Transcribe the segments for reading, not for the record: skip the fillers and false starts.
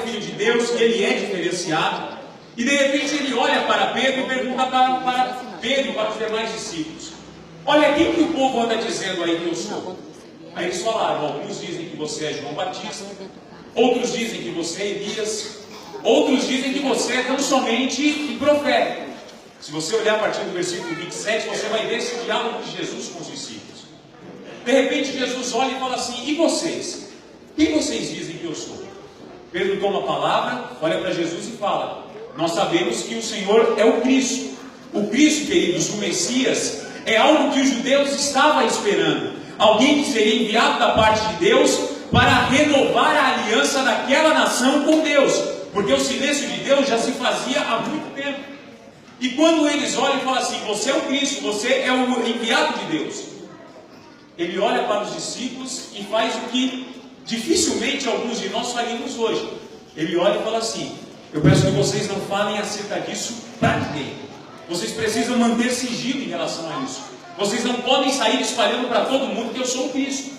Filho de Deus, que ele é diferenciado. E de repente ele olha para Pedro e pergunta para Pedro e para os demais discípulos: olha, quem que o povo anda dizendo aí que eu sou? Aí eles falaram: alguns dizem que você é João Batista, outros dizem que você é Elias, outros dizem que você é tão somente profeta. Se você olhar a partir do versículo 27, você vai ver esse diálogo de Jesus com os discípulos. De repente Jesus olha e fala assim: e vocês? Quem vocês dizem que eu sou? Pedro toma a palavra, olha para Jesus e fala: nós sabemos que o Senhor é o Cristo. O Cristo, queridos, o Messias, é algo que os judeus estavam esperando. Alguém que seria enviado da parte de Deus para renovar a aliança daquela nação com Deus. Porque o silêncio de Deus já se fazia há muito tempo. E quando eles olham e falam assim: você é o Cristo, você é o enviado de Deus, ele olha para os discípulos e faz o que dificilmente alguns de nós faríamos hoje. Ele olha e fala assim: eu peço que vocês não falem acerca disso para ninguém. Vocês precisam manter sigilo em relação a isso. Vocês não podem sair espalhando para todo mundo que eu sou o Cristo.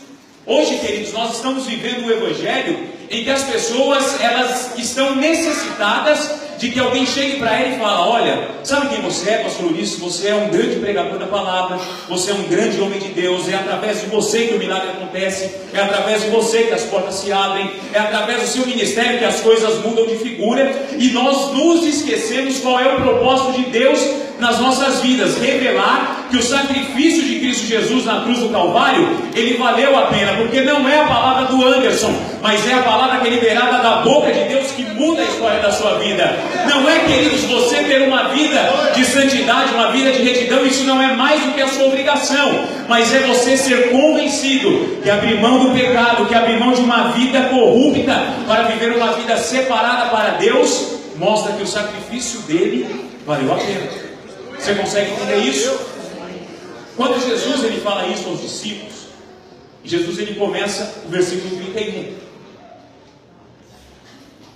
Hoje, queridos, nós estamos vivendo um evangelho em que as pessoas, elas estão necessitadas de que alguém chegue para ela e fale: olha, sabe quem você é, pastor Ulisses? Você é um grande pregador da palavra, você é um grande homem de Deus, é através de você que o milagre acontece, é através de você que as portas se abrem, é através do seu ministério que as coisas mudam de figura. E nós nos esquecemos qual é o propósito de Deus nas nossas vidas: revelar que o sacrifício de Cristo Jesus na cruz do Calvário, ele valeu a pena, porque não é a palavra do Anderson, mas é a palavra que é liberada da boca de Deus que muda a história da sua vida. Não é, queridos, você ter uma vida de santidade, uma vida de retidão, isso não é mais do que a sua obrigação, mas é você ser convencido que abrir mão do pecado, que abrir mão de uma vida corrupta para viver uma vida separada para Deus, mostra que o sacrifício dele valeu a pena. Você consegue entender isso? Quando Jesus ele fala isso aos discípulos, Jesus ele começa o versículo 31.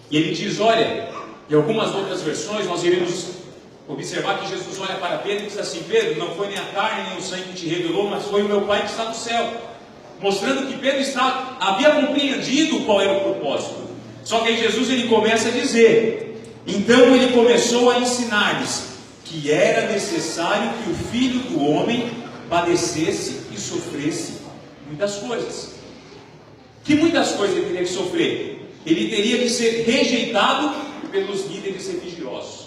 E ele diz: olha, em algumas outras versões nós iremos observar que Jesus olha para Pedro e diz assim: Pedro, não foi nem a carne nem o sangue que te revelou, mas foi o meu Pai que está no céu. Mostrando que Pedro havia compreendido qual era o propósito. Só que aí Jesus ele começa a dizer: então ele começou a ensinar-lhes que era necessário que o Filho do Homem padecesse e sofresse muitas coisas. Que muitas coisas ele teria que sofrer? Ele teria que ser rejeitado pelos líderes religiosos.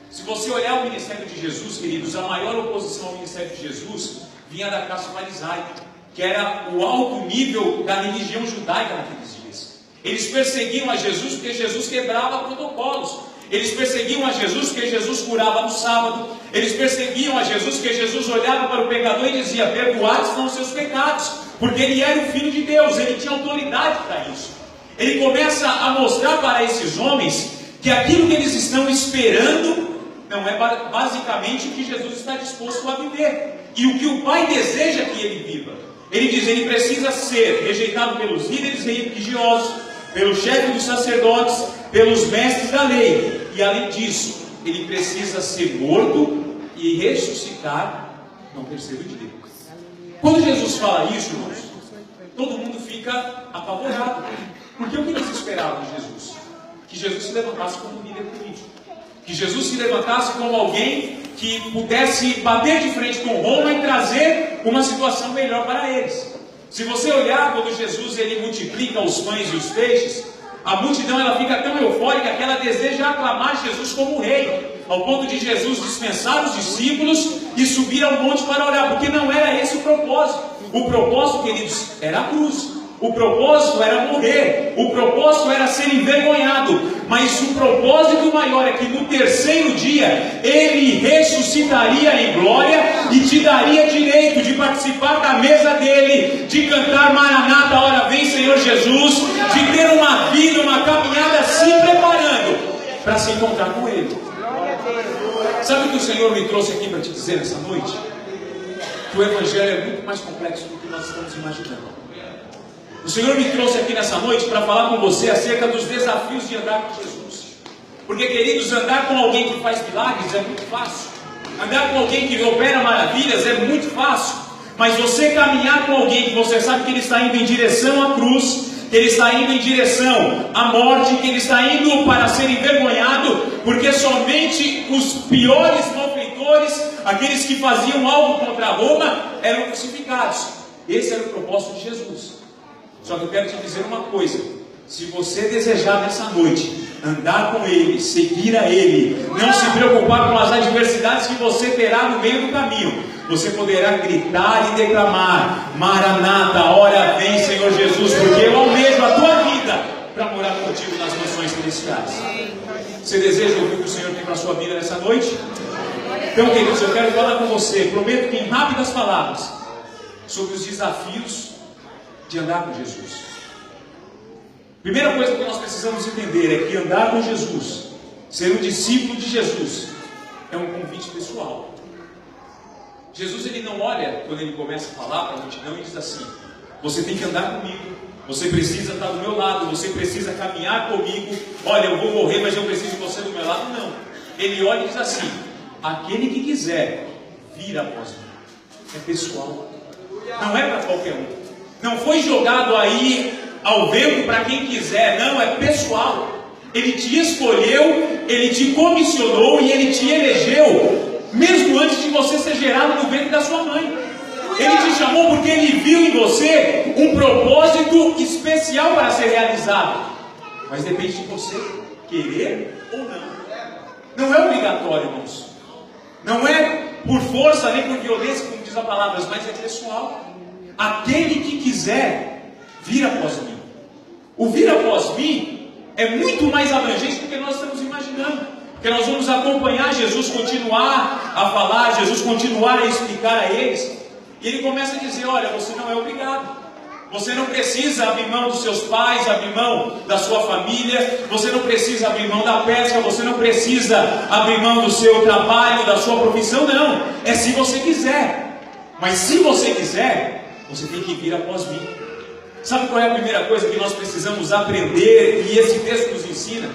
Se você olhar o ministério de Jesus, queridos, a maior oposição ao ministério de Jesus vinha da classe farisaica, que era o alto nível da religião judaica naqueles dias. Eles perseguiam a Jesus porque Jesus quebrava protocolos. Eles perseguiam a Jesus porque Jesus curava no sábado. Eles perseguiam a Jesus porque Jesus olhava para o pecador e dizia: perdoados são os seus pecados, porque ele era o Filho de Deus, ele tinha autoridade para isso. Ele começa a mostrar para esses homens que aquilo que eles estão esperando não é basicamente o que Jesus está disposto a viver, e o que o Pai deseja que ele viva. Ele diz: ele precisa ser rejeitado pelos líderes religiosos, pelo chefe dos sacerdotes, pelos mestres da lei, e além disso, ele precisa ser morto e ressuscitar no terceiro dia. Quando Jesus fala isso, irmãos, todo mundo fica apavorado, porque o que eles esperavam de Jesus? Que Jesus se levantasse como líder político, que Jesus se levantasse como alguém que pudesse bater de frente com Roma e trazer uma situação melhor para eles. Se você olhar quando Jesus ele multiplica os pães e os peixes, a multidão ela fica tão eufórica que ela deseja aclamar Jesus como rei, ao ponto de Jesus dispensar os discípulos e subir ao monte para orar, porque não era esse o propósito. O propósito, queridos, era a cruz. O propósito era morrer, o propósito era ser envergonhado, mas o propósito maior é que no terceiro dia ele ressuscitaria em glória e te daria direito de participar da mesa dele, de cantar Maranata, ora vem Senhor Jesus, de ter uma vida, uma caminhada se preparando para se encontrar com ele. Sabe o que o Senhor me trouxe aqui para te dizer nessa noite? Que o Evangelho é muito mais complexo do que nós estamos imaginando. O Senhor me trouxe aqui nessa noite para falar com você acerca dos desafios de andar com Jesus. Porque, queridos, andar com alguém que faz milagres é muito fácil. Andar com alguém que opera maravilhas é muito fácil. Mas você caminhar com alguém que você sabe que ele está indo em direção à cruz, que ele está indo em direção à morte, que ele está indo para ser envergonhado, porque somente os piores malfeitores, aqueles que faziam algo contra Roma, eram crucificados. Esse era o propósito de Jesus. Só que eu quero te dizer uma coisa: se você desejar nessa noite andar com Ele, seguir a Ele, não se preocupar com as adversidades que você terá no meio do caminho, você poderá gritar e declamar: Maranata, hora vem, Senhor Jesus, porque eu almejo a tua vida para morar contigo nas mansões celestiais. Você deseja ouvir o que o Senhor tem para a sua vida nessa noite? Então, queridos, eu quero falar com você, prometo que em rápidas palavras, sobre os desafios de andar com Jesus. Primeira coisa que nós precisamos entender é que andar com Jesus, ser um discípulo de Jesus, é um convite pessoal. Jesus, ele não olha quando ele começa a falar para a multidão e diz assim: você tem que andar comigo, você precisa estar do meu lado, você precisa caminhar comigo, olha, eu vou morrer, mas eu preciso de você do meu lado. Não, ele olha e diz assim: aquele que quiser vir após mim. É pessoal, não é para qualquer um, não foi jogado aí ao vento para quem quiser, não, é pessoal. Ele te escolheu, ele te comissionou e ele te elegeu, mesmo antes de você ser gerado no ventre da sua mãe. Ele te chamou porque ele viu em você um propósito especial para ser realizado, mas depende de você querer ou não. Não é obrigatório, irmãos, não é por força nem por violência, como diz a palavra, mas é pessoal. Aquele que quiser vir após mim. O vir após mim é muito mais abrangente do que nós estamos imaginando, porque nós vamos acompanhar Jesus continuar a falar, Jesus continuar a explicar a eles, e ele começa a dizer: olha, você não é obrigado, você não precisa abrir mão dos seus pais, abrir mão da sua família, você não precisa abrir mão da pesca, você não precisa abrir mão do seu trabalho, da sua profissão, não, é se você quiser. Mas se você quiser, você tem que vir após mim. Sabe qual é a primeira coisa que nós precisamos aprender, e esse texto nos ensina?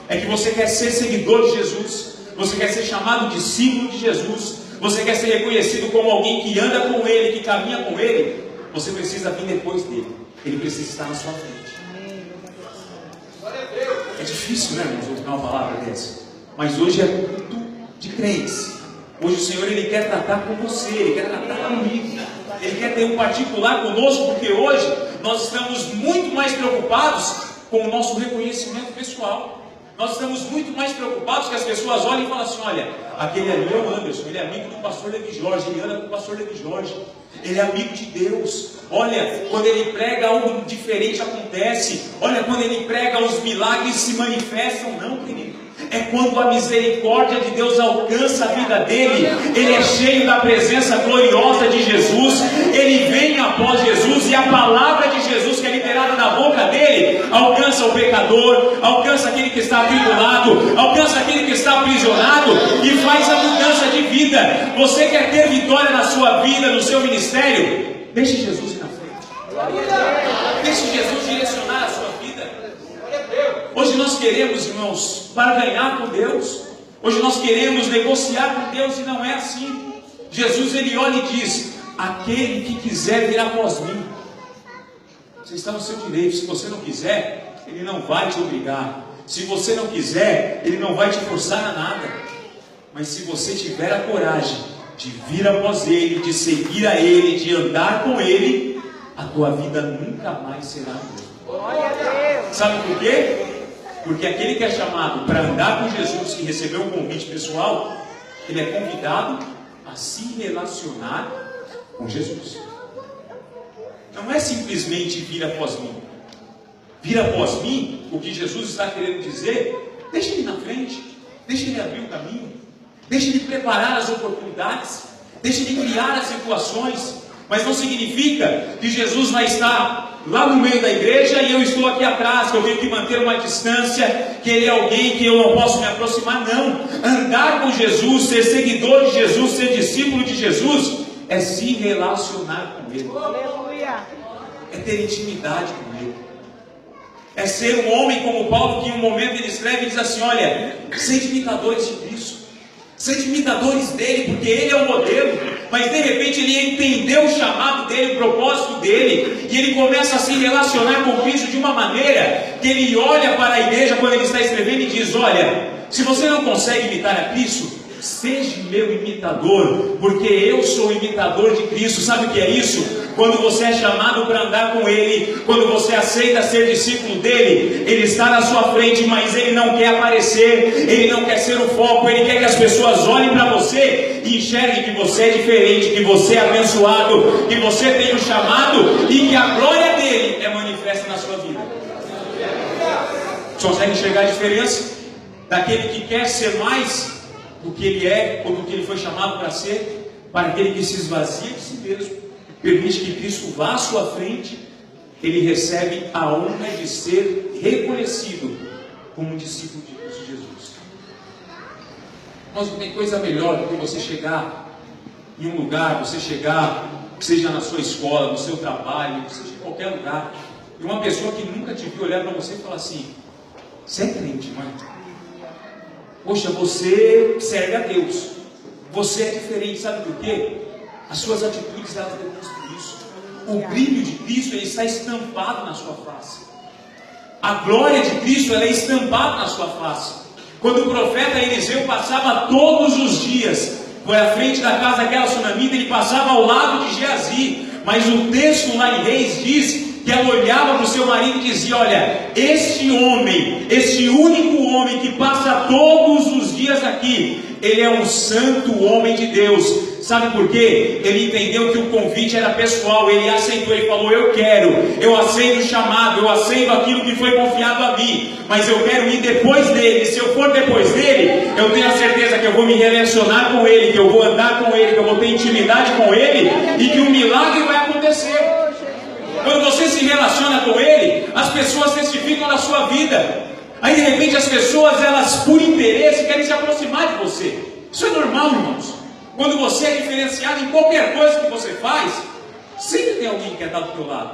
É que você quer ser seguidor de Jesus, você quer ser chamado discípulo de Jesus, você quer ser reconhecido como alguém que anda com Ele, que caminha com Ele, você precisa vir depois dele, Ele precisa estar na sua frente. É difícil, né, irmãos, ouvir uma palavra dessa, mas hoje é culto de crentes. Hoje o Senhor, Ele quer tratar com você, Ele quer tratar comigo, Ele quer ter um particular conosco, porque hoje nós estamos muito mais preocupados com o nosso reconhecimento pessoal. Nós estamos muito mais preocupados que as pessoas olhem e falem assim: olha, aquele ali é o Anderson, ele é amigo do pastor Levi Jorge, ele anda com o pastor Levi Jorge, ele é amigo de Deus. Olha, quando ele prega, algo diferente acontece. Olha, quando ele prega, os milagres se manifestam. Não, querido, é quando a misericórdia de Deus alcança a vida dele, ele é cheio da presença gloriosa de Jesus, ele vem após Jesus, e a palavra de Jesus que é liberada da boca dele alcança o pecador, alcança aquele que está atribulado, alcança aquele que está aprisionado e faz a mudança de vida. Você quer ter vitória na sua vida, no seu ministério? Deixe Jesus ir na frente, deixe Jesus direcionar a sua vida. Hoje nós queremos, irmãos, barganhar com Deus. Hoje nós queremos negociar com Deus, e não é assim. Jesus, ele olha e diz: aquele que quiser vir após mim. Você está no seu direito. Se você não quiser, ele não vai te obrigar. Se você não quiser, ele não vai te forçar a nada. Mas se você tiver a coragem de vir após ele, de seguir a ele, de andar com ele, a tua vida nunca mais será a mesma. Sabe por quê? Porque aquele que é chamado para andar com Jesus, que recebeu um convite pessoal, ele é convidado a se relacionar com Jesus. Não é simplesmente vir após mim. Vir após mim, o que Jesus está querendo dizer: deixa ele na frente, deixa ele abrir o caminho, deixa ele preparar as oportunidades, deixa ele criar as situações. Mas não significa que Jesus vai estar lá no meio da igreja e eu estou aqui atrás, que eu tenho que manter uma distância, que ele é alguém que eu não posso me aproximar. Não. Andar com Jesus, ser seguidor de Jesus, ser discípulo de Jesus, é se relacionar com Ele. É ter intimidade com Ele. É ser um homem como Paulo, que em um momento ele escreve e diz assim: olha, sede imitadores de Cristo, sede imitadores dele, porque ele é o modelo. mas de repente ele entendeu o chamado dele, o propósito dele, e ele começa a se relacionar com Cristo de uma maneira que ele olha para a igreja quando ele está escrevendo e diz: olha, se você não consegue imitar a Cristo, seja meu imitador, porque eu sou imitador de Cristo. Sabe o que é isso? Quando você é chamado para andar com Ele, quando você aceita ser discípulo dele, Ele está na sua frente, mas Ele não quer aparecer, Ele não quer ser o foco, Ele quer que as pessoas olhem para você e enxerguem que você é diferente, que você é abençoado, que você tem um chamado e que a glória dele é manifesta na sua vida. Você consegue enxergar a diferença daquele que quer ser mais do que ele é, ou do que ele foi chamado para ser, para aquele que se esvazia de si mesmo, permite que Cristo vá à sua frente, ele recebe a honra de ser reconhecido como um discípulo de Cristo Jesus. Mas não tem coisa melhor do que você chegar em um lugar, você chegar, seja na sua escola, no seu trabalho, seja em qualquer lugar, e uma pessoa que nunca te viu olhar para você e falar assim: você é crente, mãe? Poxa, você serve a Deus, você é diferente, sabe por quê? As suas atitudes, elas demonstram isso. O brilho de Cristo, ele está estampado na sua face. A glória de Cristo, ela é estampada na sua face. Quando o profeta Eliseu passava todos os dias por à frente da casa daquela sunamita, ele passava ao lado de Geazi, mas o texto lá em Reis diz que ela olhava para o seu marido e dizia: olha, este homem, este único homem que passa todos os dias aqui, ele é um santo homem de Deus. Sabe por quê? Ele entendeu que o convite era pessoal, ele aceitou, ele falou: eu quero, eu aceito o chamado, eu aceito aquilo que foi confiado a mim, mas eu quero ir depois dele. Se eu for depois dele, eu tenho a certeza que eu vou me relacionar com ele, que eu vou andar com ele, que eu vou ter intimidade com ele, e que um milagre vai acontecer. Quando você se relaciona com ele, as pessoas testificam na sua vida. Aí de repente as pessoas, elas por interesse querem se aproximar de você. Isso é normal, irmãos. Quando você é diferenciado em qualquer coisa que você faz, sempre tem alguém que quer estar do teu lado.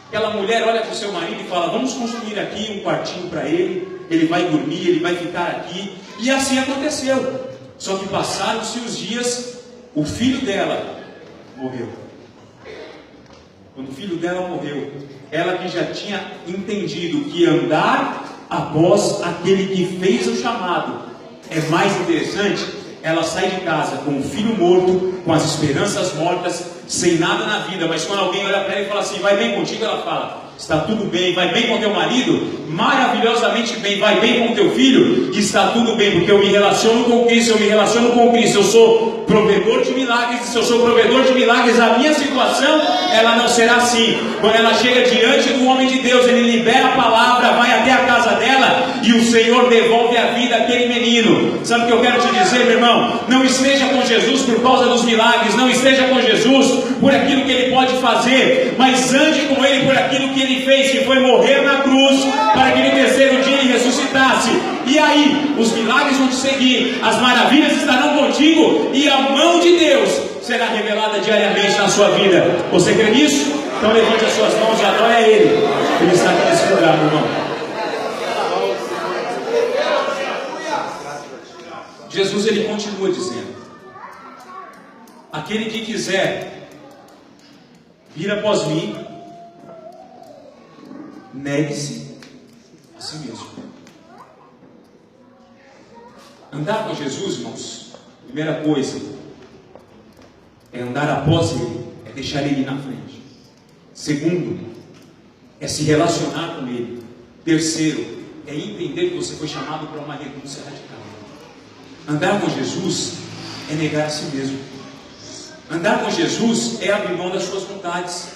Aquela mulher olha para o seu marido e fala: vamos construir aqui um quartinho para ele, ele vai dormir, ele vai ficar aqui. E assim aconteceu. Só que passaram-se os dias, o filho dela morreu. Quando o filho dela morreu, ela que já tinha entendido que andar após aquele que fez o chamado é mais interessante, ela sai de casa com o filho morto, com as esperanças mortas, sem nada na vida. Mas quando alguém olha para ela e fala assim: vai bem contigo? Ela fala: está tudo bem. Vai bem com teu marido? Maravilhosamente bem. Vai bem com teu filho? Está tudo bem, porque eu me relaciono com Cristo, eu me relaciono com Cristo, eu sou provedor de milagres. E se eu sou provedor de milagres, a minha situação, ela não será assim. Quando ela chega diante do homem de Deus, ele libera a palavra, vai até a casa dela, e o Senhor devolve a vida àquele menino. Sabe o que eu quero te dizer, meu irmão? Não esteja com Jesus por causa dos milagres, não esteja com Jesus por aquilo que ele pode fazer, mas ande com ele por aquilo que ele fez, que foi morrer na cruz, para que no terceiro dia ele ressuscitasse. E aí, os milagres vão te seguir, as maravilhas estarão contigo, e a mão de Deus será revelada diariamente na sua vida. Você crê nisso? Então levante as suas mãos e adore a Ele. Ele está aqui nesse lugar, meu irmão. Jesus, ele continua dizendo: aquele que quiser vir após mim, negue-se a si mesmo. Andar com Jesus, irmãos, primeira coisa é andar após Ele, é deixar Ele na frente. Segundo, é se relacionar com Ele. Terceiro, é entender que você foi chamado para uma renúncia radical. Andar com Jesus é negar a si mesmo. Andar com Jesus é abrir mão das suas vontades.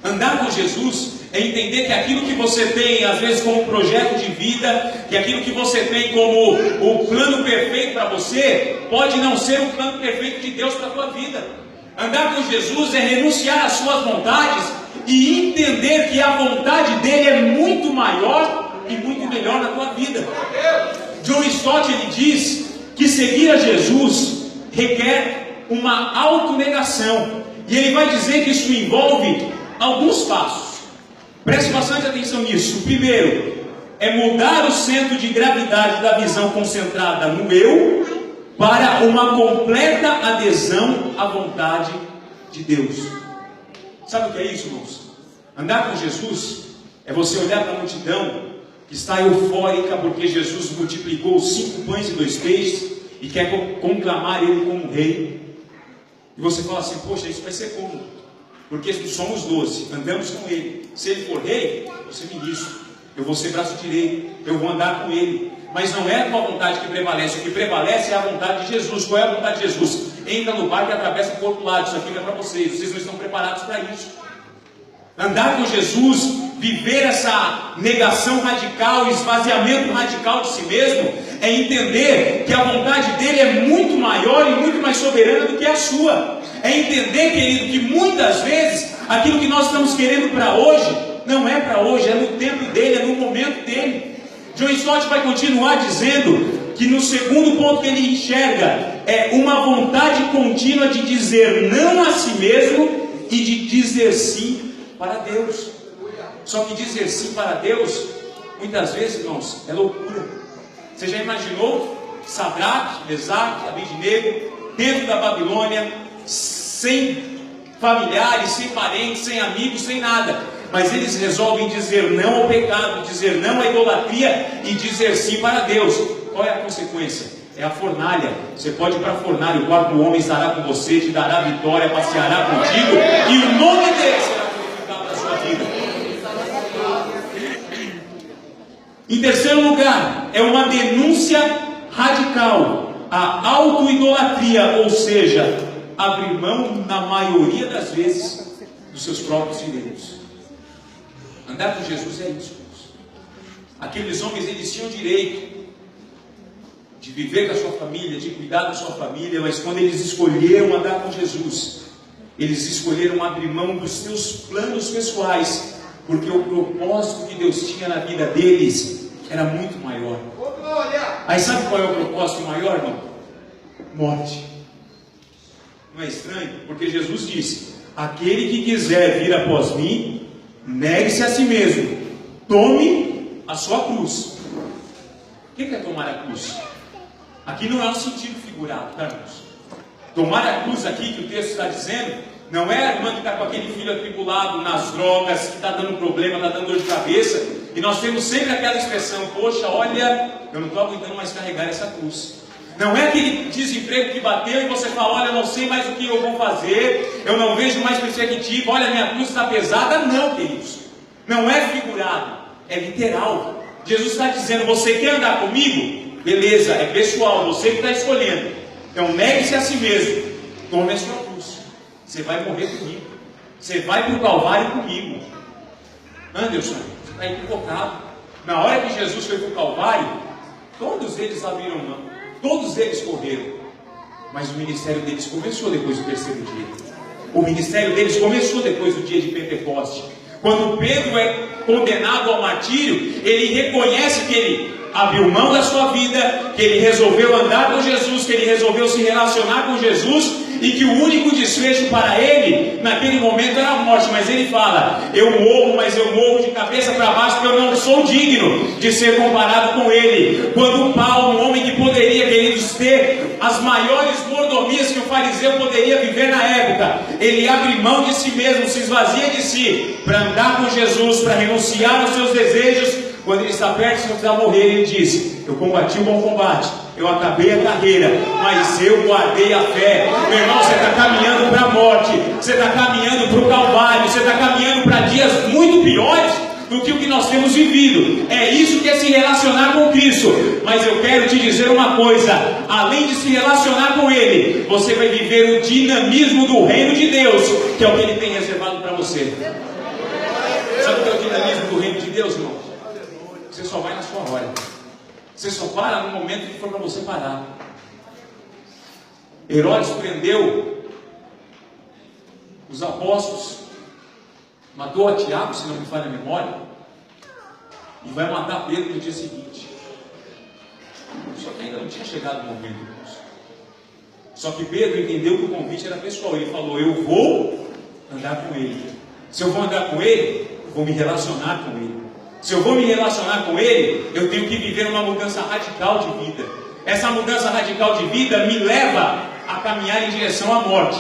Andar com Jesus é entender que aquilo que você tem, às vezes, como projeto de vida, que aquilo que você tem como o plano perfeito para você, pode não ser o plano perfeito de Deus para a tua vida. Andar com Jesus é renunciar às suas vontades e entender que a vontade dele é muito maior e muito melhor na tua vida. John Stott, ele diz que seguir a Jesus requer uma autonegação. E ele vai dizer que isso envolve alguns passos. Preste bastante atenção nisso. O primeiro é mudar o centro de gravidade da visão concentrada no eu para uma completa adesão à vontade de Deus. Sabe o que é isso, irmãos? Andar com Jesus é você olhar para a multidão que está eufórica porque Jesus multiplicou 5 pães e 2 peixes e quer conclamar Ele como rei. E você fala assim: poxa, isso vai ser como? Porque somos 12, andamos com Ele. Se Ele for rei, eu vou ser ministro, eu vou ser braço direito, eu vou andar com Ele. Mas não é a tua vontade que prevalece, o que prevalece é a vontade de Jesus. Qual é a vontade de Jesus? Entra no barco e atravessa o outro lado. Isso aqui não é para vocês não estão preparados para isso. Andar com Jesus, viver essa negação radical, esvaziamento radical de si mesmo, é entender que a vontade dele é muito maior e muito mais soberana do que a sua. É entender, querido, que muitas vezes aquilo que nós estamos querendo para hoje, não é para hoje, é no tempo dele, é no momento dele. John Stott vai continuar dizendo que no segundo ponto que ele enxerga é uma vontade contínua de dizer não a si mesmo e de dizer sim para Deus. Só que dizer sim para Deus, muitas vezes, irmãos, é loucura. Você já imaginou Sadraque, Mesaque, Abednego dentro da Babilônia, sem familiares, sem parentes, sem amigos, sem nada? Mas eles resolvem dizer não ao pecado, dizer não à idolatria e dizer sim para Deus. Qual é a consequência? É a fornalha. Você pode ir para a fornalha, o quarto homem estará com você, te dará vitória, passeará contigo, e o nome dele será glorificado na sua vida. Em terceiro lugar, é uma denúncia radical, a auto-idolatria, ou seja, abrir mão, na maioria das vezes, dos seus próprios direitos. Andar com Jesus é isso. Aqueles homens, eles tinham direito de viver com a sua família, de cuidar da sua família, mas quando eles escolheram andar com Jesus, eles escolheram abrir mão dos seus planos pessoais, porque o propósito que Deus tinha na vida deles era muito maior. Aí sabe qual é o propósito maior, irmão? Morte. Não é estranho? Porque Jesus disse: aquele que quiser vir após mim, negue-se a si mesmo, tome a sua cruz. O que é tomar a cruz? Aqui não é um sentido figurado, tá, irmãos? Tomar a cruz aqui, que o texto está dizendo, não é a irmã que está com aquele filho atribulado nas drogas, que está dando problema, está dando dor de cabeça, e nós temos sempre aquela expressão: poxa, olha, eu não estou aguentando mais carregar essa cruz. Não é aquele desemprego que bateu e você fala: olha, eu não sei mais o que eu vou fazer, eu não vejo mais perspectiva, olha, minha cruz está pesada. Não, queridos, não é figurado, é literal. Jesus está dizendo: você quer andar comigo? Beleza, é pessoal, você que está escolhendo. Então negue-se a si mesmo, tome a sua cruz. Você vai morrer comigo, você vai para o Calvário comigo. Anderson, você está equivocado. Na hora que Jesus foi para o Calvário, todos eles abriram mão, todos eles correram, mas o ministério deles começou depois do terceiro dia. O ministério deles começou depois do dia de Pentecoste. Quando Pedro é condenado ao martírio, ele reconhece que ele abriu mão da sua vida, que ele resolveu andar com Jesus, que ele resolveu se relacionar com Jesus, e que o único desfecho para ele, naquele momento, era a morte. Mas ele fala: eu morro, mas eu morro de cabeça para baixo, porque eu não sou digno de ser comparado com ele. Quando Paulo, um homem que poderia, queridos, ter as maiores mordomias que o fariseu poderia viver na época, ele abre mão de si mesmo, se esvazia de si, para andar com Jesus, para renunciar aos seus desejos. Quando ele está perto, se não precisar morrer, ele diz: eu combati o bom combate, eu acabei a carreira, mas eu guardei a fé. Meu irmão, você está caminhando para a morte, você está caminhando para o Calvário, você está caminhando para dias muito piores do que o que nós temos vivido. É isso que é se relacionar com Cristo. Mas eu quero te dizer uma coisa: além de se relacionar com Ele, você vai viver o dinamismo do reino de Deus, que é o que Ele tem reservado para você. Sabe o que é o dinamismo do reino de Deus, irmão? Você só vai na sua hora. Você só para no momento que for para você parar. Herodes prendeu os apóstolos, matou a Tiago, se não me falha a memória, e vai matar Pedro no dia seguinte. Só que ainda não tinha chegado o momento, irmãos. Só que Pedro entendeu que o convite era pessoal. Ele falou: eu vou andar com ele. Se eu vou andar com ele, eu vou me relacionar com ele. Se eu vou me relacionar com ele, eu tenho que viver uma mudança radical de vida. Essa mudança radical de vida me leva a caminhar em direção à morte.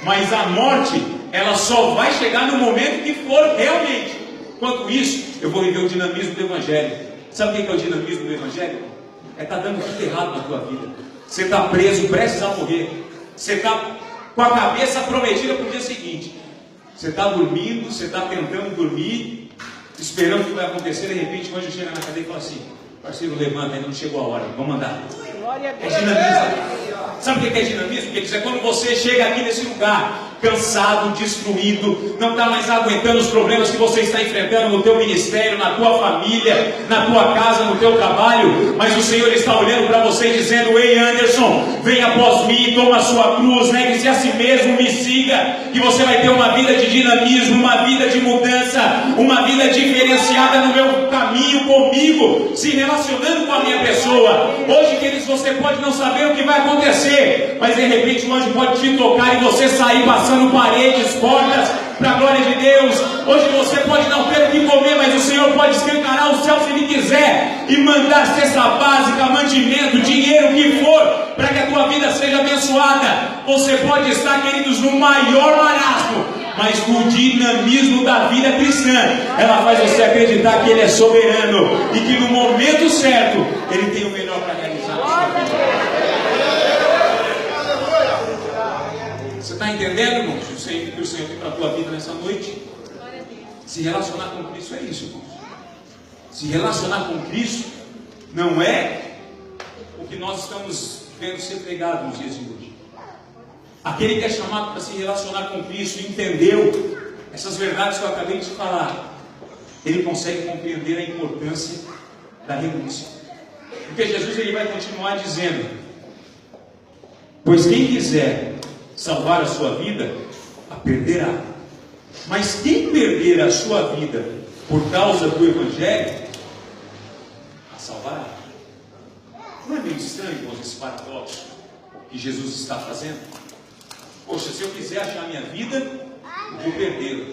Mas a morte, ela só vai chegar no momento que for realmente. Enquanto isso, eu vou viver o dinamismo do Evangelho. Sabe o que é o dinamismo do Evangelho? É estar dando tudo errado na tua vida. Você está preso, prestes a morrer. Você está com a cabeça prometida para o dia seguinte. Você está dormindo, você está tentando dormir, esperando o que vai acontecer. De repente, o anjo chega na cadeia e fala assim: parceiro, levanta, ainda não chegou a hora, vamos andar. É dinamismo. Sabe o que é dinamismo? Quer dizer, quando você chega aqui nesse lugar, cansado, destruído, não está mais aguentando os problemas que você está enfrentando no teu ministério, na tua família, na tua casa, no teu trabalho, mas o Senhor está olhando para você e dizendo: ei, Anderson, venha após mim, toma a sua cruz, negue-se a si mesmo, me siga, e você vai ter uma vida de dinamismo, uma vida de mudança, uma vida diferenciada no meu caminho comigo, se relacionando com a minha pessoa. Hoje, queridos, você pode não saber o que vai acontecer, mas de repente o anjo pode te tocar e você sair passando paredes, portas, para a glória de Deus. Hoje você pode não ter o que comer, mas o Senhor pode escancarar o céu se Ele quiser, e mandar cesta básica, mantimento, dinheiro, o que for, para que a tua vida seja abençoada. Você pode estar, queridos, no maior marasmo, mas o dinamismo da vida cristã, ela faz você acreditar que Ele é soberano, e que no momento certo, Ele tem o melhor para realizar na sua vida. Você está entendendo, irmãos? O que o Senhor tem para a tua vida nessa noite? Se relacionar com Cristo é isso, irmãos. Se relacionar com Cristo não é o que nós estamos vendo ser pregado nos dias de hoje. Aquele que é chamado para se relacionar com Cristo, entendeu essas verdades que eu acabei de falar, ele consegue compreender a importância da renúncia. Porque Jesus, ele vai continuar dizendo: pois quem quiser salvar a sua vida, a perderá. Mas quem perder a sua vida por causa do Evangelho, a salvará. Não é meio estranho, irmãos, esse paradoxo que Jesus está fazendo? Poxa, se eu quiser achar a minha vida, eu vou perdê-la.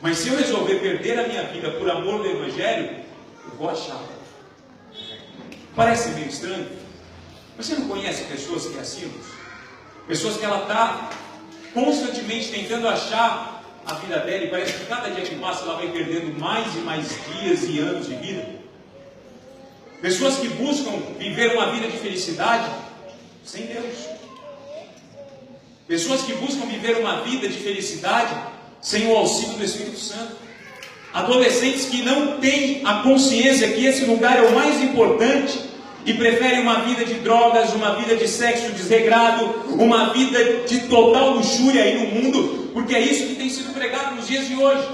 Mas se eu resolver perder a minha vida por amor do Evangelho, eu vou achar. Parece meio estranho. Você não conhece pessoas que é assim? Pessoas que ela está constantemente tentando achar a vida dela, e parece que cada dia que passa ela vai perdendo mais e mais dias e anos de vida. Pessoas que buscam viver uma vida de felicidade sem Deus. Pessoas que buscam viver uma vida de felicidade sem o auxílio do Espírito Santo. Adolescentes que não têm a consciência que esse lugar é o mais importante e preferem uma vida de drogas, uma vida de sexo desregrado, uma vida de total luxúria aí no mundo, porque é isso que tem sido pregado nos dias de hoje.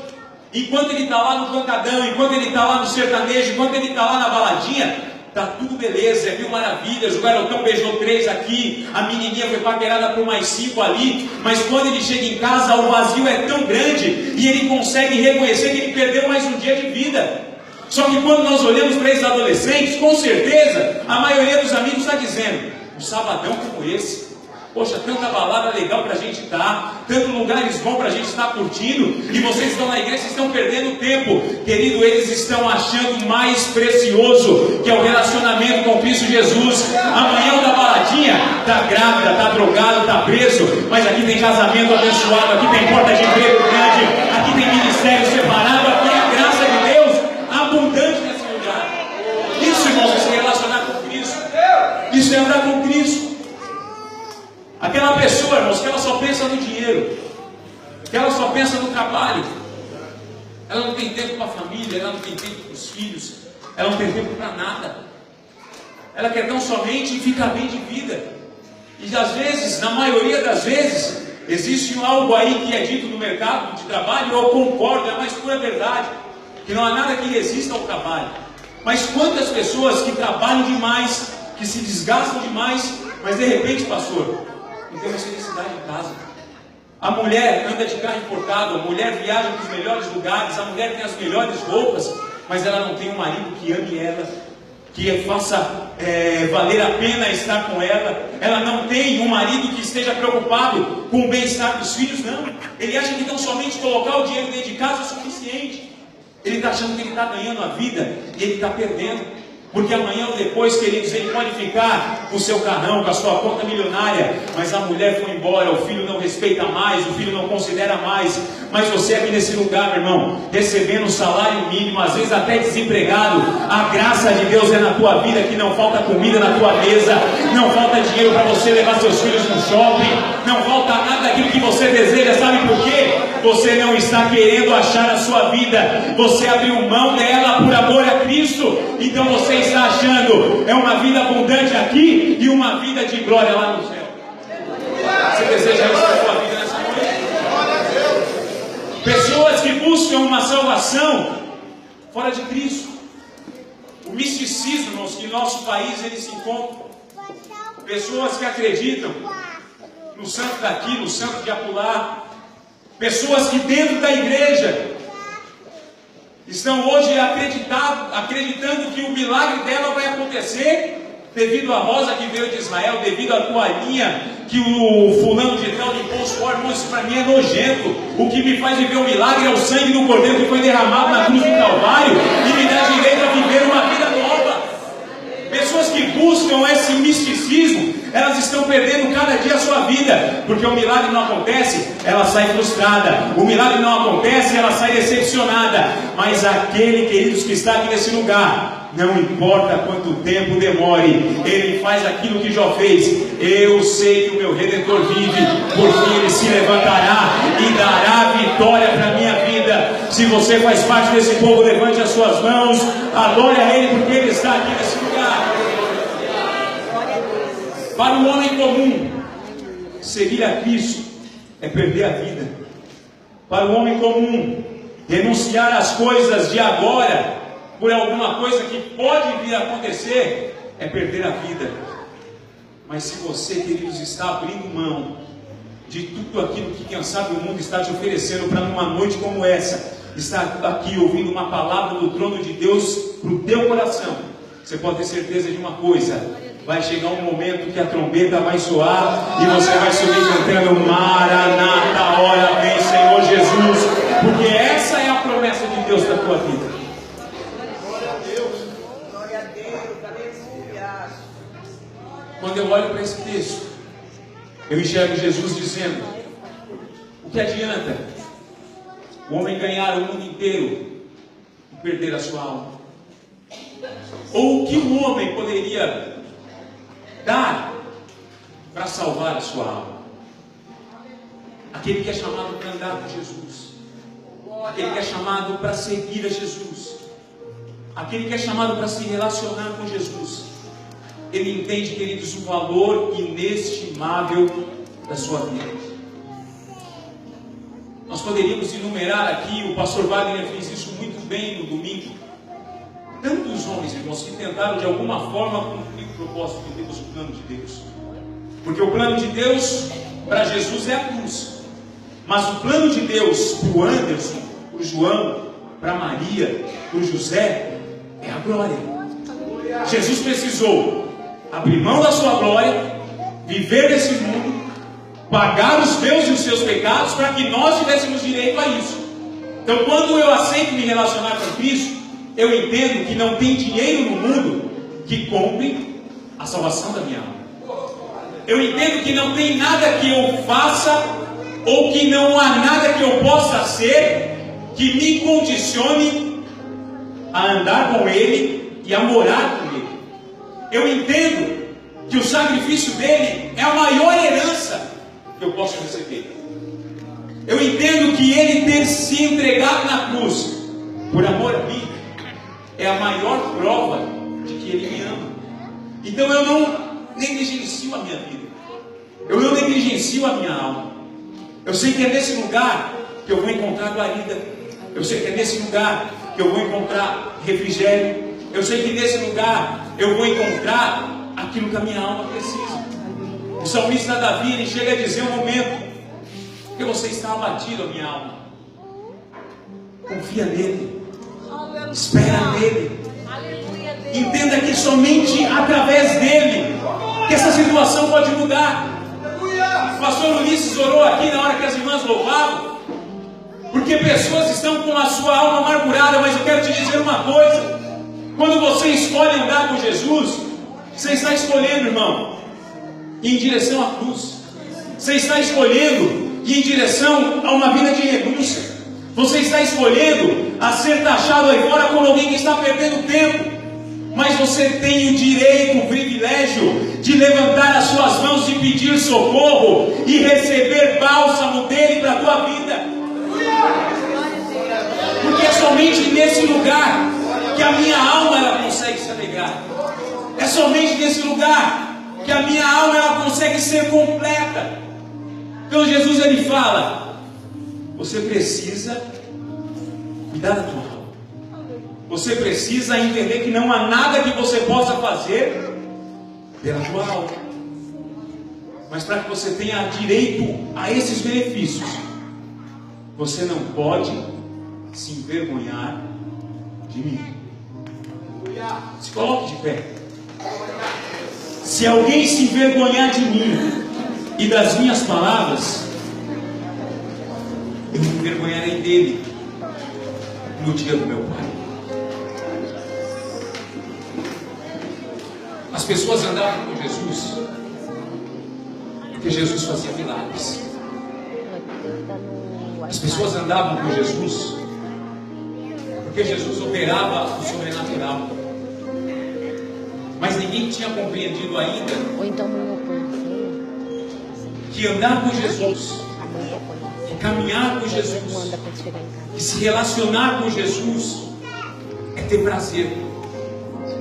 Enquanto ele está lá no pancadão, enquanto ele está lá no sertanejo, enquanto ele está lá na baladinha, está tudo beleza, é mil maravilhas, o garotão beijou 3 aqui, a menininha foi paquerada por mais 5 ali, mas quando ele chega em casa, o vazio é tão grande, e ele consegue reconhecer que ele perdeu mais um dia de vida. Só que quando nós olhamos para esses adolescentes, com certeza, a maioria dos amigos está dizendo: um sabadão como esse, poxa, tanta balada legal para a gente estar, tantos lugares bons para a gente estar curtindo, e vocês estão na igreja, vocês estão perdendo tempo. Querido, eles estão achando mais precioso, que é o relacionamento com Cristo Jesus. Amanhã o da baladinha está grávida, está drogado, está preso, mas aqui tem casamento abençoado, aqui tem porta de emprego grande, aqui tem ministério separado, aqui é a graça de Deus abundante nesse lugar. Isso, irmãos, é se relacionar com Cristo. Isso é andar com Cristo. Aquela pessoa, irmãos, que ela só pensa no dinheiro, que ela só pensa no trabalho, ela não tem tempo para a família, ela não tem tempo para os filhos, ela não tem tempo para nada. Ela quer tão somente ficar bem de vida. E às vezes, na maioria das vezes, existe algo aí que é dito no mercado de trabalho, eu concordo, é a mais pura verdade, que não há nada que resista ao trabalho. Mas quantas pessoas que trabalham demais, que se desgastam demais, mas de repente, pastor, não tem mais felicidade em casa. A mulher anda de carro importado, a mulher viaja para os melhores lugares, a mulher tem as melhores roupas, mas ela não tem um marido que ame ela, que faça valer a pena estar com ela. Ela não tem um marido que esteja preocupado com o bem-estar dos filhos, não. Ele acha que não somente colocar o dinheiro dentro de casa é suficiente. Ele está achando que ele está ganhando a vida e ele está perdendo. Porque amanhã ou depois, queridos, ele pode ficar com o seu carrão, com a sua conta milionária, mas a mulher foi embora, o filho não respeita mais, o filho não considera mais. Mas você aqui nesse lugar, meu irmão, recebendo um salário mínimo, às vezes até desempregado, a graça de Deus é na tua vida, que não falta comida na tua mesa, não falta dinheiro para você levar seus filhos no shopping, não falta nada daquilo que você deseja. Sabe por quê? Você não está querendo achar a sua vida, você abriu mão dela por amor a Cristo. Então você está achando é uma vida abundante aqui e uma vida de glória lá no céu. Você deseja isso na sua vida nessa noite? Pessoas que buscam uma salvação fora de Cristo. O misticismo, irmãos, que em nosso país ele se encontra. Pessoas que acreditam no santo daqui, no santo de acolá. Pessoas que dentro da igreja estão hoje acreditando que o milagre dela vai acontecer devido à rosa que veio de Israel, devido à toalhinha que o fulano de tal limpou os corpos. Isso para mim é nojento. O que me faz viver o milagre é o sangue do Cordeiro que foi derramado na cruz do Calvário e me dá direito a viver uma vida nova. Pessoas que buscam esse misticismo, elas estão perdendo cada dia a sua vida, porque o milagre não acontece, ela sai frustrada. O milagre não acontece, ela sai decepcionada. Mas aquele, queridos, que está aqui nesse lugar, não importa quanto tempo demore, ele faz aquilo que Jó fez. Eu sei que o meu Redentor vive, por fim ele se levantará e dará vitória para a minha vida. Se você faz parte desse povo, levante as suas mãos, adore a Ele, porque Ele está aqui nesse lugar. Para o homem comum, seguir a Cristo é perder a vida. Para o homem comum, renunciar às coisas de agora por alguma coisa que pode vir a acontecer é perder a vida. Mas se você, queridos, está abrindo mão de tudo aquilo que quem sabe o mundo está te oferecendo para numa noite como essa, estar aqui ouvindo uma palavra do trono de Deus para o teu coração, você pode ter certeza de uma coisa: vai chegar um momento que a trombeta vai soar e você vai subir cantando Maranata, ora vem Senhor Jesus, porque essa é a promessa de Deus para a tua vida. Glória a Deus, aleluia. Quando eu olho para esse texto, eu enxergo Jesus dizendo: o que adianta o homem ganhar o mundo inteiro e perder a sua alma? Ou o que um homem poderia dar para salvar a sua alma? Aquele que é chamado para andar com Jesus, aquele que é chamado para seguir a Jesus, aquele que é chamado para se relacionar com Jesus, ele entende, queridos, o valor inestimável da sua vida. Nós poderíamos enumerar aqui, o pastor Wagner fez isso muito bem no domingo, tantos homens, irmãos, que tentaram de alguma forma cumprir o propósito de Deus, o plano de Deus. Porque o plano de Deus para Jesus é a cruz, mas o plano de Deus para o Anderson, para o João, para Maria, para o José, é a glória. Jesus precisou abrir mão da sua glória, viver nesse mundo, pagar os meus e os seus pecados, para que nós tivéssemos direito a isso. Então, quando eu aceito me relacionar com Cristo, eu entendo que não tem dinheiro no mundo que compre a salvação da minha alma. Eu entendo que não tem nada que eu faça, ou que não há nada que eu possa ser, que me condicione a andar com Ele e a morar com Ele. Eu entendo que o sacrifício dele é a maior herança que eu posso receber. Eu entendo que Ele ter se entregado na cruz por amor a mim é a maior prova de que Ele me ama. Então eu não negligencio a minha vida, eu não negligencio a minha alma. Eu sei que é nesse lugar que eu vou encontrar guarida, eu sei que é nesse lugar que eu vou encontrar refrigério, eu sei que nesse lugar eu vou encontrar aquilo que a minha alma precisa. O salmista Davi, ele chega a dizer um momento que você está abatido, a minha alma. Confia nele, espera nele, entenda que somente através dele que essa situação pode mudar. O pastor Ulisses orou aqui na hora que as irmãs louvavam, porque pessoas estão com a sua alma amargurada. Mas eu quero te dizer uma coisa: Quando você escolhe andar com Jesus, você está escolhendo, irmão, ir em direção à cruz. Você está escolhendo ir em direção a uma vida de renúncia. Você está escolhendo a ser taxado aí fora como alguém que está perdendo tempo. Mas você tem o direito, o privilégio de levantar as suas mãos e pedir socorro e receber bálsamo dele para a tua vida. Porque é somente nesse lugar que a minha alma ela consegue se alegrar. É somente nesse lugar que a minha alma ela consegue ser completa. Então Jesus ele fala: você precisa cuidar da tua alma. Você precisa entender que não há nada que você possa fazer pela tua alma. Mas para que você tenha direito a esses benefícios, você não pode se envergonhar de mim. Se coloque de pé. Se alguém se envergonhar de mim e das minhas palavras, eu me envergonharei dele no dia do meu Pai. As pessoas andavam com Jesus porque Jesus fazia milagres. As pessoas andavam com Jesus porque Jesus operava o sobrenatural. Mas ninguém tinha compreendido ainda que andar com Jesus, que caminhar com Jesus, que se relacionar com Jesus é ter prazer.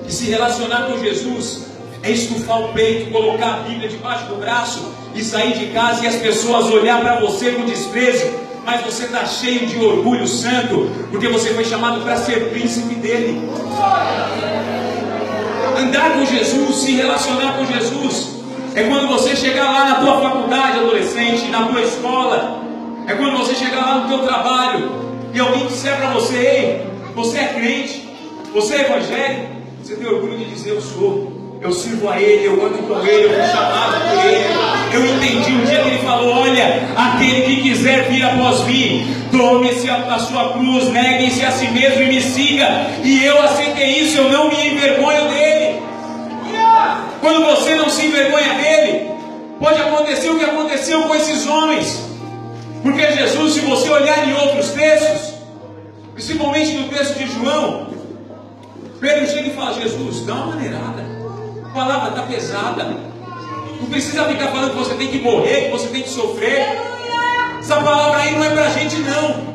Que se relacionar com Jesus é estufar o peito, colocar a Bíblia debaixo do braço e sair de casa e as pessoas olhar para você com desprezo, mas você está cheio de orgulho santo, porque você foi chamado para ser príncipe dele. Andar com Jesus, se relacionar com Jesus, é quando você chegar lá na tua faculdade, adolescente, na tua escola, é quando você chegar lá no teu trabalho e alguém disser para você: ei, você é crente, você é evangélico. Você tem orgulho de dizer: eu sou, eu sirvo a Ele, eu ando com Ele, eu fui chamado por Ele. Eu entendi um dia que Ele falou: olha, aquele que quiser vir após mim, tome-se a sua cruz, negue-se a si mesmo e me siga. E eu aceitei isso, eu não me envergonho dele. Quando você não se envergonha dele, pode acontecer o que aconteceu com esses homens. Porque Jesus, se você olhar em outros textos, principalmente no texto de João, Pedro chega e fala: Jesus, dá uma maneirada, a palavra está pesada, não precisa ficar falando que você tem que morrer, que você tem que sofrer. Essa palavra aí não é para a gente não.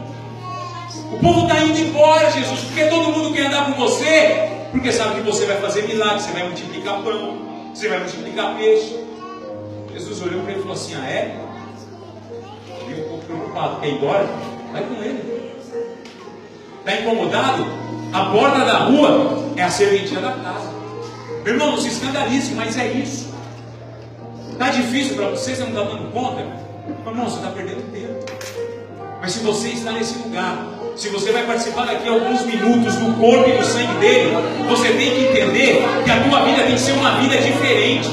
O povo está indo embora, Jesus, porque todo mundo quer andar com você, porque sabe que você vai fazer milagre, você vai multiplicar pão, você vai multiplicar peixe. Jesus olhou para ele e falou assim: ah é? Ele ficou preocupado, quer ir embora? Vai com ele. Está incomodado? A porta da rua é a serventia da casa. Meu irmão, não se escandalize, mas é isso. Está difícil para você, você não está dando conta? Meu irmão, você está perdendo tempo. Mas se você está nesse lugar, se você vai participar daqui a alguns minutos do corpo e do sangue dele, você tem que entender que a tua vida tem que ser uma vida diferente.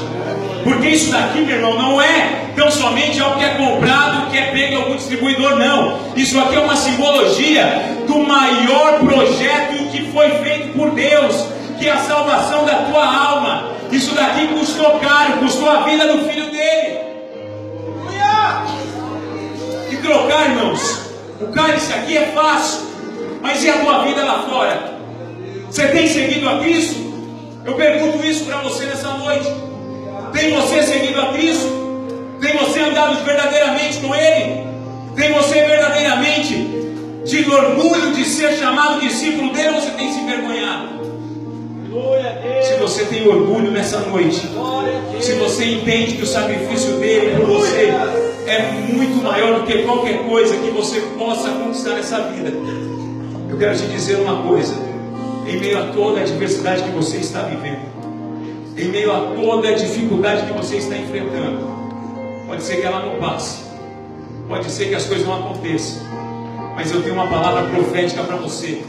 Porque isso daqui, meu irmão, não é tão somente algo que é comprado, que é pego em algum distribuidor, não. Isso aqui é uma simbologia do maior projeto que foi feito por Deus, que é a salvação da tua alma. Isso daqui custou caro, custou a vida do filho dele. E trocar, irmãos, o cálice aqui é fácil, mas e a tua vida lá fora? Você tem seguido a Cristo? Eu pergunto isso para você nessa noite. Tem você seguido a Cristo? Tem você andado verdadeiramente com Ele? Tem você verdadeiramente tido orgulho de ser chamado discípulo dele, ou você tem se envergonhado? Se você tem orgulho nessa noite, se você entende que o sacrifício dele por você é muito maior do que qualquer coisa que você possa conquistar nessa vida, eu quero te dizer uma coisa: em meio a toda a adversidade que você está vivendo, em meio a toda a dificuldade que você está enfrentando, pode ser que ela não passe, pode ser que as coisas não aconteçam, mas eu tenho uma palavra profética para você.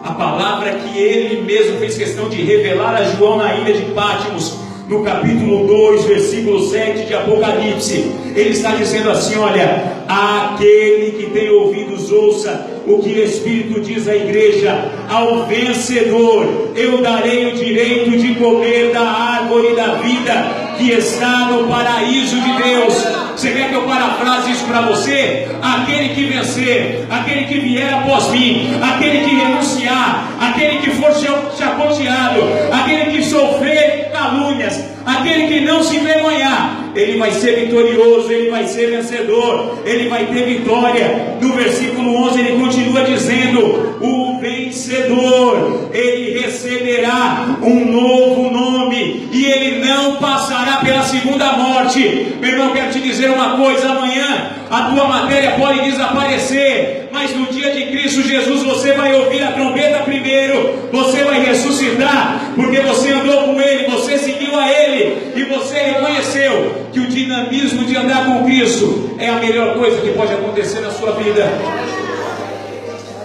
A palavra que ele mesmo fez questão de revelar a João na ilha de Patmos, no capítulo 2, versículo 7 de Apocalipse. Ele está dizendo assim: olha, aquele que tem ouvidos ouça o que o Espírito diz à igreja: ao vencedor eu darei o direito de comer da árvore da vida que está no paraíso de Deus. Você quer que eu parafrase isso para você? Aquele que vencer, aquele que vier após mim, aquele que renunciar, aquele que for chacoteado, aquele que sofrer calúnias, aquele que não se envergonhar, ele vai ser vitorioso, ele vai ser vencedor, ele vai ter vitória. No versículo 11 ele continua dizendo: o vencedor, ele receberá um novo nome, e ele não passará pela segunda morte. Meu irmão, quero te dizer uma coisa: amanhã a tua matéria pode desaparecer, mas no dia de Cristo Jesus você vai ouvir a trombeta primeiro, você vai ressuscitar, porque você andou com Ele, você seguiu a Ele, e você reconheceu que o dinamismo de andar com Cristo é a melhor coisa que pode acontecer na sua vida.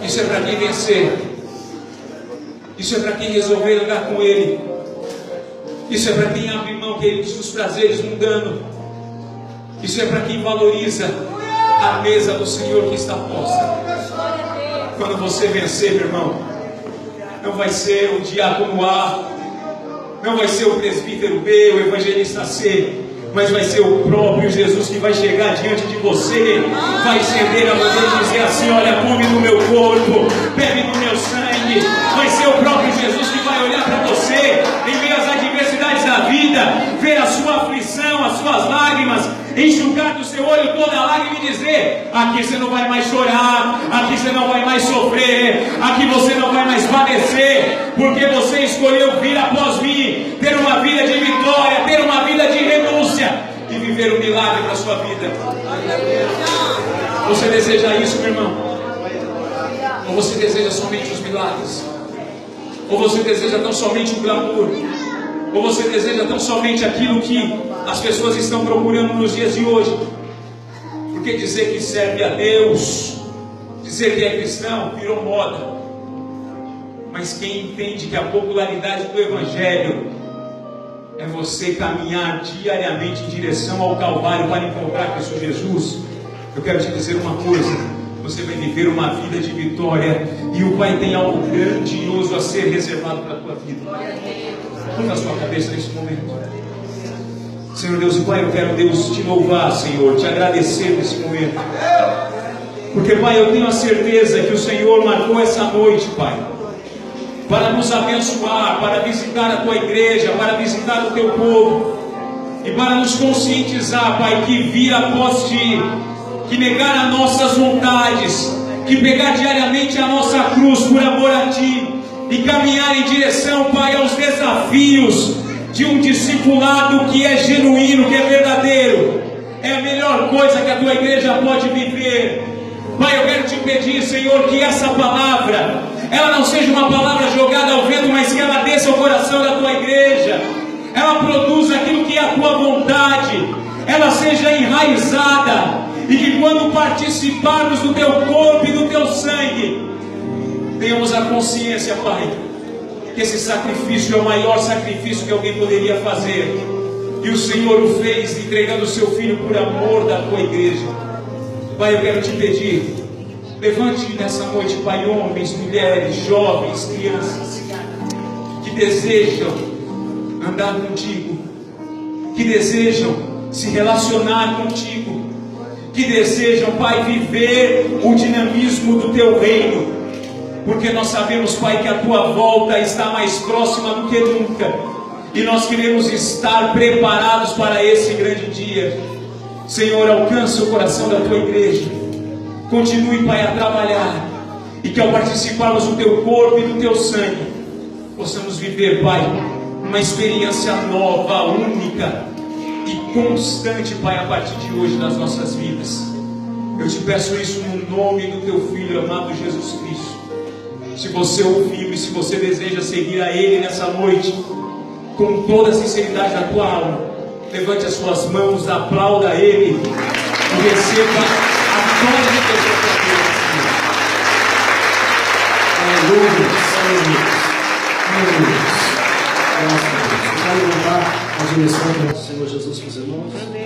Isso é para quem vencer, isso é para quem resolver andar com Ele, isso é para quem abre mão, queridos, dos prazeres mundanos, isso é para quem valoriza a mesa do Senhor que está posta. Quando você vencer, meu irmão, não vai ser o diácono A, não vai ser o presbítero B, o evangelista C, mas vai ser o próprio Jesus que vai chegar diante de você, vai estender a mão e dizer assim: olha, come no meu corpo, bebe no meu sangue. Vai ser o próprio Jesus que vai olhar para você em meio às adversidades da vida, ver a sua aflição, as suas lágrimas, enxugar do seu olho toda a lágrima e dizer: aqui você não vai mais chorar, aqui você não vai mais sofrer, aqui você não vai mais padecer, porque você escolheu vir após mim, ter uma vida de vitória, ter uma vida de renúncia e viver um milagre para a sua vida. Você deseja isso, meu irmão? Ou você deseja somente os milagres? Ou você deseja tão somente o glamour? Ou você deseja tão somente aquilo que as pessoas estão procurando nos dias de hoje? Porque dizer que serve a Deus, dizer que é cristão, virou moda. Mas quem entende que a popularidade do Evangelho é você caminhar diariamente em direção ao Calvário para encontrar Cristo Jesus, eu quero te dizer uma coisa: você vai viver uma vida de vitória, e o Pai tem algo grandioso a ser reservado para a tua vida. Põe a sua cabeça nesse momento. Senhor Deus e Pai, eu quero, Deus, te louvar, Senhor, te agradecer nesse momento, porque, Pai, eu tenho a certeza que o Senhor marcou essa noite, Pai, para nos abençoar, para visitar a tua igreja, para visitar o teu povo, e para nos conscientizar, Pai, que vir após ti, que negar as nossas vontades, que pegar diariamente a nossa cruz por amor a ti, e caminhar em direção, Pai, aos desafios de um discipulado que é genuíno, que é verdadeiro, é a melhor coisa que a tua igreja pode viver. Pai, eu quero te pedir, Senhor, que essa palavra, ela não seja uma palavra jogada ao vento, mas que ela desça ao coração da tua igreja, ela produza aquilo que é a tua vontade, ela seja enraizada, e que quando participarmos do teu corpo e do teu sangue, tenhamos a consciência, Pai, que esse sacrifício é o maior sacrifício que alguém poderia fazer, e o Senhor o fez entregando o seu Filho por amor da tua igreja. Pai, eu quero te pedir, levante nessa noite, Pai, homens, mulheres, jovens, crianças, que desejam andar contigo, que desejam se relacionar contigo, que desejam, Pai, viver o dinamismo do teu reino, porque nós sabemos, Pai, que a tua volta está mais próxima do que nunca, e nós queremos estar preparados para esse grande dia. Senhor, alcance o coração da tua igreja, continue, Pai, a trabalhar, e que ao participarmos do teu corpo e do teu sangue, possamos viver, Pai, uma experiência nova, única e constante, Pai, a partir de hoje nas nossas vidas. Eu te peço isso no nome do teu Filho amado Jesus Cristo. Se você ouviu e se você deseja seguir a Ele nessa noite, com toda a sinceridade da tua alma, levante as suas mãos, aplauda Ele e receba a glória de Deus na tua vida. Aleluia, aleluia, aleluia. Graças a Deus. Vai levantar a direção do Senhor Jesus com os irmãos.